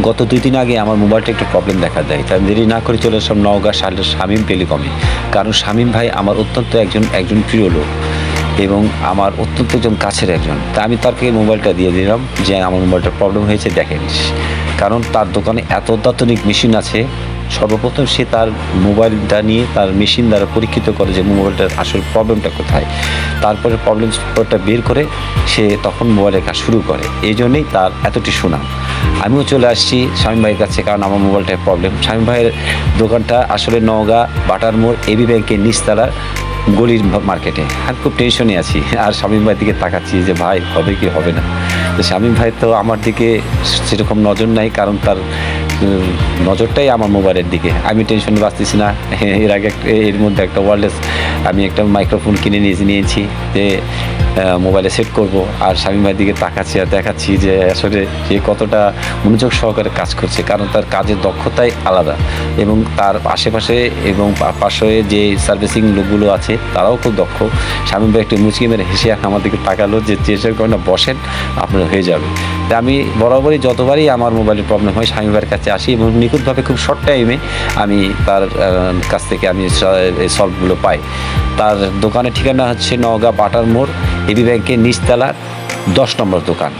গত 2 দিন আগে আমার মোবাইলটা একটু প্রবলেম দেখা দেয়। তাই দেরি না করে চলে আসলাম নওগাঁ শামীম টেলিকমে। কারণ শামীম ভাই আমার অত্যন্ত একজন প্রিয় লোক এবং আমার অত্যন্ত একজন কাছের একজন। তা আমি তাকে মোবাইলটা দিয়ে দিলাম যে আমার মোবাইলটার প্রবলেম হয়েছে দেখেন। কারণ তার দোকানে এত অত্যাধুনিক মেশিন আছে। সর্বপ্রথম সে তার মোবাইলটা নিয়ে তার মেশিন দ্বারা পরীক্ষিত করে যে মোবাইলটার আসল প্রবলেমটা কোথায়। তারপরে প্রবলেমটা বের করে সে তখন মোবাইলের কাজ শুরু করে। এই জন্যেই তার এতটি সুনাম। আমিও চলে আসছি শামীম ভাইয়ের কাছে, কারণ আমার মোবাইলটার প্রবলেম। শামীম ভাইয়ের দোকানটা আসলে নওগাঁ বাটার মোড় এবি ব্যাংকের নিচতলার গলির মার্কেটে। আমি খুব টেনশনে আছি আর শামীম ভাইয়ের দিকে তাকাচ্ছি যে ভাই হবে কি হবে না। তো শামীম ভাই তো আমার দিকে সেরকম নজর নাই, কারণ তার নজরটাই আমার মোবাইলের দিকে। আমি টেনশনে বাঁচতেছি না। এর আগে এর মধ্যে একটা ওয়্যারলেস আমি একটা মাইক্রোফোন কিনে নিয়েছি যে মোবাইলে সেট করব। আর শামীম ভাইয়ের দিকে তাকাচ্ছি আর দেখাচ্ছি যে আসলে সে কতটা মনোযোগ সহকারে কাজ করছে, কারণ তার কাজের দক্ষতাই আলাদা এবং তার আশেপাশে এবং পাশে যে সার্ভিসিং লোকগুলো আছে তারাও খুব দক্ষ। শামীম ভাই একটু মুচকি মেরে হেসে আমার দিকে তাকালো যে চেষ্টা করেন না, বসেন, আপনার হয়ে যাবে। তা আমি বরাবরই যতবারই আমার মোবাইলের প্রবলেম হয় শামীম ভাইয়ের কাছে আসি এবং নিখুঁতভাবে খুব শর্ট টাইমে আমি তার কাছ থেকে আমি সলভগুলো পাই। তার দোকানের ঠিকানা হচ্ছে নওগাঁ বাটার মোড় এবি ব্যাংকের নিচতলার 10 নম্বর দোকান।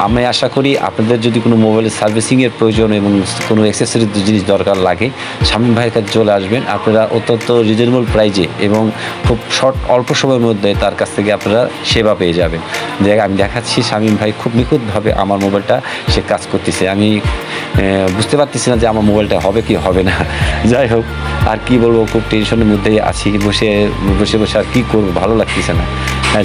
আমি আশা করি আপনাদের যদি কোনো মোবাইলের সার্ভিসিংয়ের প্রয়োজন এবং কোনো অ্যাক্সেসরিজ জিনিস দরকার লাগে শামীম ভাইয়ের কাছে চলে আসবেন। আপনারা অত্যন্ত রিজনেবল প্রাইজে এবং খুব অল্প সময়ের মধ্যে তার কাছ থেকে আপনারা সেবা পেয়ে যাবেন। আমি দেখাচ্ছি শামীম ভাই খুব নিখুঁতভাবে আমার মোবাইলটা সে কাজ করতেছে। আমি বুঝতে পারতেছি না যে আমার মোবাইলটা হবে কি হবে না। যাই হোক, আর কি বলবো, খুব টেনশনের মধ্যেই আছি। বসে আর কি করবো, ভালো লাগতেছে না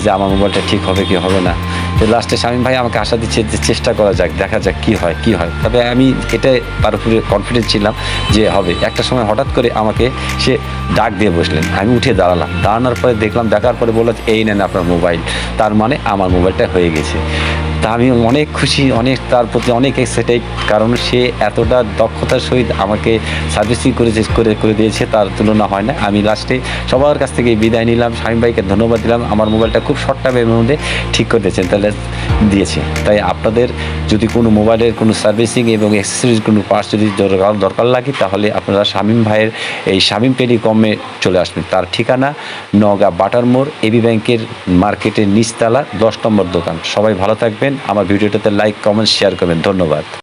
যে আমার মোবাইলটা ঠিক হবে কি হবে না। তো লাস্টে শামীম ভাই আমাকে আশা দিচ্ছে যে চেষ্টা করা যাক, দেখা যাক কি হয়। তবে আমি এটা তার উপরে কনফিডেন্স ছিলাম যে হবে। একটা সময় হঠাৎ করে আমাকে সে ডাক দিয়ে বসলেন, আমি উঠে দাঁড়ানোর পরে দেখার পরে বলল এই নেন আপনার মোবাইল। তার মানে আমার মোবাইলটা হয়ে গেছে। তা আমি অনেক খুশি, তার প্রতি অনেক এক্সাইটেড, কারণ সে এতটা দক্ষতার সহিত আমাকে সার্ভিসিং করে দিয়েছে, তার তুলনা হয় না। আমি লাস্টে সবার কাছ থেকে বিদায় নিলাম, শামীম ভাইকে ধন্যবাদ দিলাম। আমার মোবাইলটা খুব শর্ট টাইমের মধ্যে ঠিক করে দিয়েছেন, দিয়েছে। তাই আপনাদের যদি কোনো মোবাইলের কোনো সার্ভিসিং এবং অ্যাক্সেসরিজ কোনো পার্টস যদি দরকার লাগে তাহলে আপনারা শামীম ভাইয়ের এই শামীম টেলিকমে চলে আসবেন। তার ঠিকানা নওগাঁ বাটার মোড় এবি ব্যাংকের মার্কেটের নিচতলা 10 নম্বর দোকান। সবাই ভালো থাকবেন। আমার ভিডিওটাতে লাইক, কমেন্ট, শেয়ার করবেন। ধন্যবাদ।